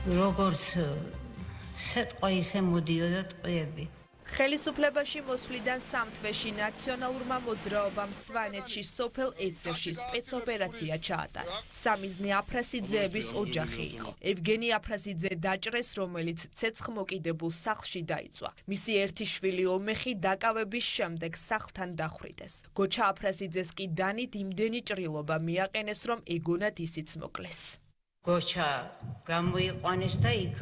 როგორც სიტყვა ისე მოდიოდა ტყვიები. ხელისუფლებაში მოსვლიდან სამთვეში ნაციონალურმა მოძრაობამ სვანეთში სოფელ ეცერში სპეცოპერაცია ჩაატარა. სამიზნე აფრასიძეების ოჯახი იყო. ევგენი აფრასიძე დაჭრეს, რომელიც ცეცხლმოკიდებულ სახლში დაიწვა. მისი ერთი შვილი ომეხი დაკავების შემდეგ სახლთან დახვრიტეს. გოჩა აფრასიძეს კი დანით იმდენი ჭრილობა მიაყენეს, რომ ეგონათ ისიც მოკლეს. გოჩა გამოიყვანეს და იქ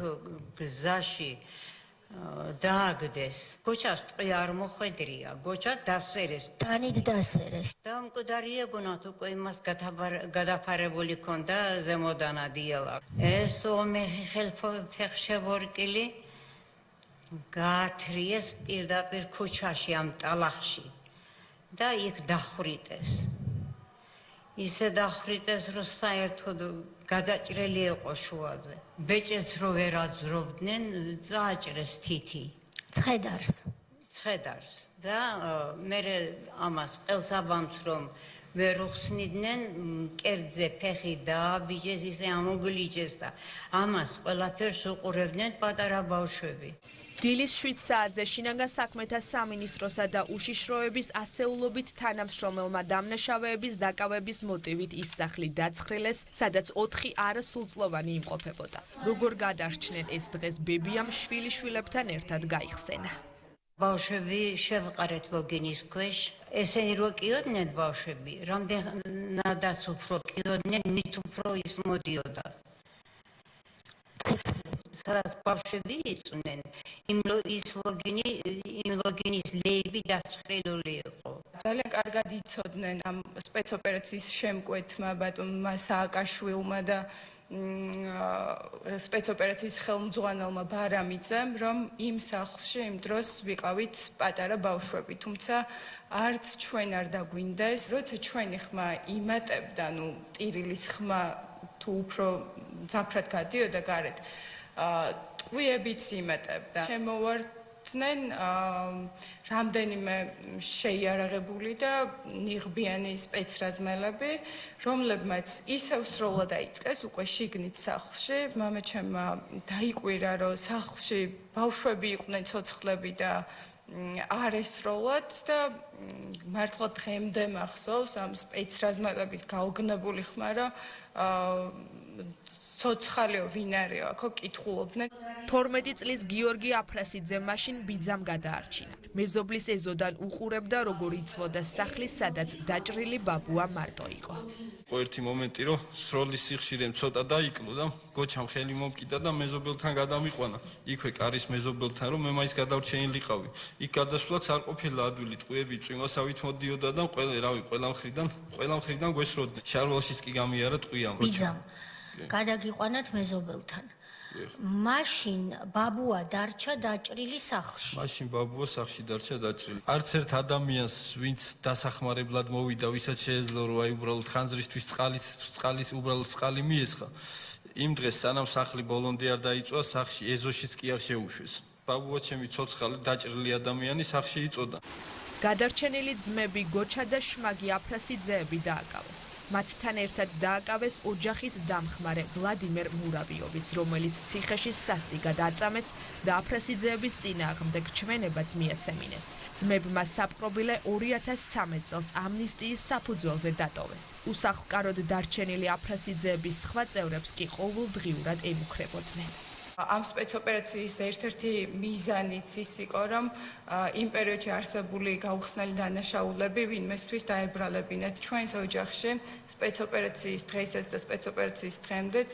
გზაში დააგდეს. გოჩას ტყვი არ მოხვედრია, გოჩა დასერეს. დანით დასერეს. და მკვდარი ეგონათ უკვე იმას გადაფარებული ქონდა ზემოდანა დიალა. ეს ომეხი ხელფეხშევორკილი გაათრიეს პირდაპირ ქუჩაში ამ ტალახში და იქ დახვრიტეს. ისე დახვრიტეს, რომ საერთოდ გადაჭრელი იყო შუაზე. ბეჭედს რო ვერ აძრობდნენ, წააჭრეს თითი. ცხედარს. და მე ამას ყელსაბამს რომ ვერ უხსნიდნენ, კერძზე ფეხი დააბიჯეს, ისე ამოგლიჯეს და ამას ყველაფერს უყურებდნენ პატარა ბავშვები. დილის 7 საათზე შინაგან საქმეთა სამინისტროსა და უშიშროების ასეულობით თანამშრომელმა დამნაშავეების დაკავების მოტივით ის სახლი დაცხრილეს, სადაც 4 არასრულწლოვანი იმყოფებოდა. როგორ გადარჩნენ ეს დღეს ბებიამ შვილიშვილებთან ერთად გაიხსენა. ბავშვები შევყარეთ ლოგინის ქვეშ. ესენი რო კიოდნენ ბავშვები, რამდენადაც უფრო კიოდნენ, მით უფრო ის მოდიოდა. სადაც ბავშვები იწვნენ, იმ ლოგინის ლეიბი დაცხრილული იყო. ძალიან კარგად იცოდნენ ამ სპეცოპერაციის შემკვეთმა ბატონმა სააკაშვილმა და სპეცოპერაციის ხელმძღვანელმა ბარამიძემ, რომ იმ სახლში იმ დროს ვიყავით პატარა ბავშვები, თუმცა არც ჩვენ არ დაგვინდეს, როცა ჩვენი ხმა იმატებდა, ტირილის ხმა თუ უფრო ძაფრად გადიოდა გარეთ, ტყვიებიც იმატებდა. შემოვარდნენ რამდენიმე შეიარაღებული და ნიღბიანი სპეცრაზმელები, რომლებმაც ისევ სროლა დაიწყეს უკვე შიგნით სახლში. მამაჩემმა დაიკვირა, რომ სახლში ბავშვები იყვნენ ცოცხლები და არ ესროლათ და მართლა დღემდე მახსოვს ამ სპეცრაზმელების გაოგნებული ხმა, რომ ცოცხალიო ვინ არისო, აქ კითხულობდნენ. 12 წლის გიორგი აფრასიძე მაშინ ბიძამ გადაარჩინა. მეზობლის ეზოდან უყურებდა, როგორ იწვოდა სახლის, სადაც დაჭრილი ბაბუა მარტო იყო. ერთი მომენტი, რომ სროლის სიხშირემ ცოტა დაიკლო და გოჩამ ხელი მომკიდა და მეზობელთან გადამიყვანა. იქვე კარის მეზობელთან, რომ მე მაინც გადავრჩენილი ყავი. იქ გადასვლაც არ ყოფილა ადვილი, ტყვიები წვიმასავით მოდიოდა და ყველა მხრიდან გვესროდნენ. შარვალშიც კი გამიარა ტყვია. ბიძამ გადაგიყვანათ მეზობელთან. მაშინ ბაბუა დარჩა დაჭრილი სახლში. მაშინ ბაბუა სახლში დარჩა დაჭრილი. არც ერთ ადამიანს, ვინც დასახმარებლად მოვიდა, ვისაც შეეძლო, რომ უბრალოდ ხანძრისთვის უბრალოდ წყალი მიესხა. იმ დღეს სანამ სახლი ბოლონდე არ დაიწვა, სახლში ეზოშიც კი არ შეუშვეს. ბაბუა ჩემი ცოცხალი დაჭრილი ადამიანი სახლში იწოდა. გადარჩენილი ძმები გოჩა და შმაგი აფრასიძეები დააკავეს. მათთან ერთად დააკავეს ოჯახის დამხმარე ვლადიმერ მურავიოვიც, რომელიც ციხეში სასტიკად აწამეს და აფრასიძეების წინააღმდეგ ჩვენებაც მიაცემინეს. ძმებმა საპყრობილე 2013 წელს ამნისტიის საფუძველზე დატოვეს. უსახლკაროდ დარჩენილი აფრასიძეების სხვა წევრებს კი ყოველდღიურად ემუქრებოდნენ. ამ სპეცოპერაციის ერთ-ერთი მიზანიც ის იყო, რომ იმ პერიოდში არსებული გაუხსნელი დანაშაულები ვინმესთვის დაებრალებინათ. ჩვენს ოჯახში სპეცოპერაციის დღესაც და სპეცოპერაციის დღემდეც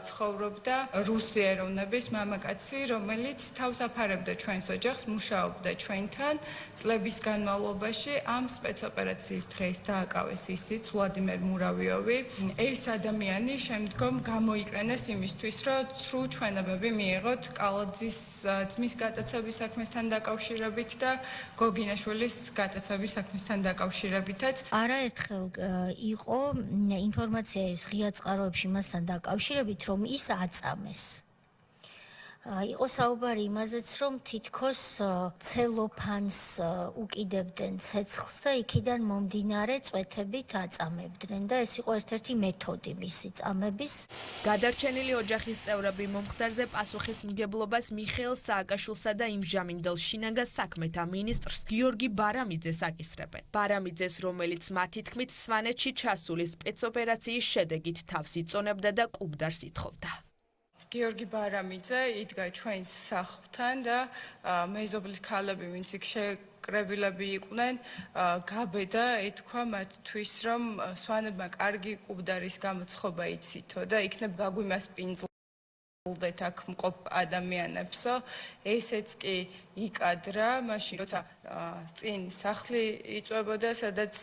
ცხოვრობდა რუსი ეროვნების მამაკაცი, რომელიც თავს აფარებდა ჩვენს ოჯახს, მუშაობდა ჩვენთან. წლების განმავლობაში ამ სპეცოპერაციის დღეს დააკავეს ისიც ვლადიმერ მურავიოვი. ეს ადამიანი შემდგომ გამოიყენეს იმისთვის, რომ ცრუ ჩვენებები მიიღოთ კალაძის ძმის გატაცების საქმესთან დაკავშირებით და გოგინაშვილის გატაცების საქმესთან დაკავშირებითაც. არაერთხელ იყო ინფორმაცია ღია წყაროებში მასთან დაკავშირებით, რომ ის აწამეს. იყო საუბარი იმაზეც, რომ თითქოს ცელოფანს უკიდებდნენ ცეცხლს და იქიდან მომდინარე წვეთებით აწამებდნენ და ეს იყო ერთ-ერთი მეთოდი მისი წამების. გადარჩენილი ოჯახის წევრები მომხდარზე პასუხისმგებლობას მიხეილ სააკაშვილსა და იმჟამინდელ შინაგან საქმეთა მინისტრს გიორგი ბარამიძეს აკისრებენ. ბარამიძეს, რომელიც მათი თქმით სვანეთში ჩასული სპეცოპერაციის შედეგით თავს იწონებდა და კუბდარს ითხოვდა. გიორგი ბარამიძე იდგა ჩვენს სახლთან და მეზობლის ქალები, ვინც იქ შეკრებილები იყვნენ, გაბედა ეთქვა მათთვის, რომ სვანებმა კარგი კუბდარის გამოცხობა იცითო და იქნებ გაგვიმასპინძლდეთ აქ მყოფ ადამიანებსო. ესეც კი იკადრა, მაშინ როცა წინ სახლი იწვებოდა, სადაც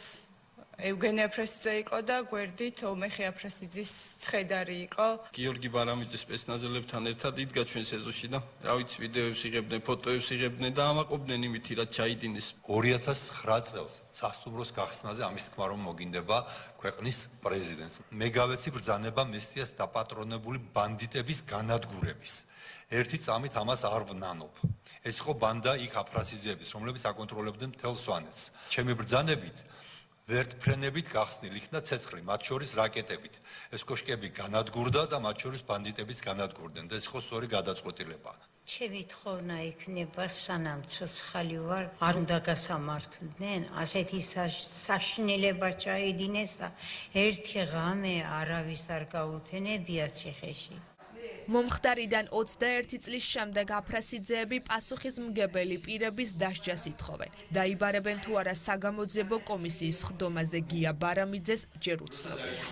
ევგენი აფრასიძე იყო და გვერდით ომეხი აფრასიძის ცხედარი იყო. გიორგი ბარამიძის სპეცნაზელებთან ერთად იდგა ჩვენს ეზოში და რა ვიცი ვიდეოებს იღებდნენ, ფოტოებს იღებდნენ და ამაყობდნენ იმითი რაც ჩაიდინეს. 2009 წელს სასტუმროს გახსნაზე ამის თქმა რომ მოგინდება ქვეყნის პრეზიდენტს. მე გავეცი ბრძანება მესტიას დაპატრონებული ბანდიტების განადგურების. ერთი წამით ამას არ ვნანობ. ეს იყო ბანდა იქ აფრასიძეების, რომლებიც აკონტროლებდნენ მთელ სვანეთს. ჩემი ბრძანებით ვერტფრენებით გახსნილი იქნა ცეცხლი, მათ შორის რაკეტებით. ეს კოშკები განადგურდა და მათ შორის ბანდიტებიც განადგურდნენ და ეს იყო სწორი გადაწყვეტილება. ჩემი თხოვნა იქნება, სანამ ცოცხალი ვარ, არ უნდა გასამართლდნენ, ასეთი საშინელება ჩაედინეს და ერთი ღამე არავის არ გაუთენებია ციხეში. მომხდარიდან 21 წლის შემდეგ აფრასიძეები პასუხისმგებელი პირების დასჯას ითხოვენ. დაიბარებენ თუ არა საგამოძიებო კომისიის ხდომაზე გია ბარამიძეს ჯერ უცნობია.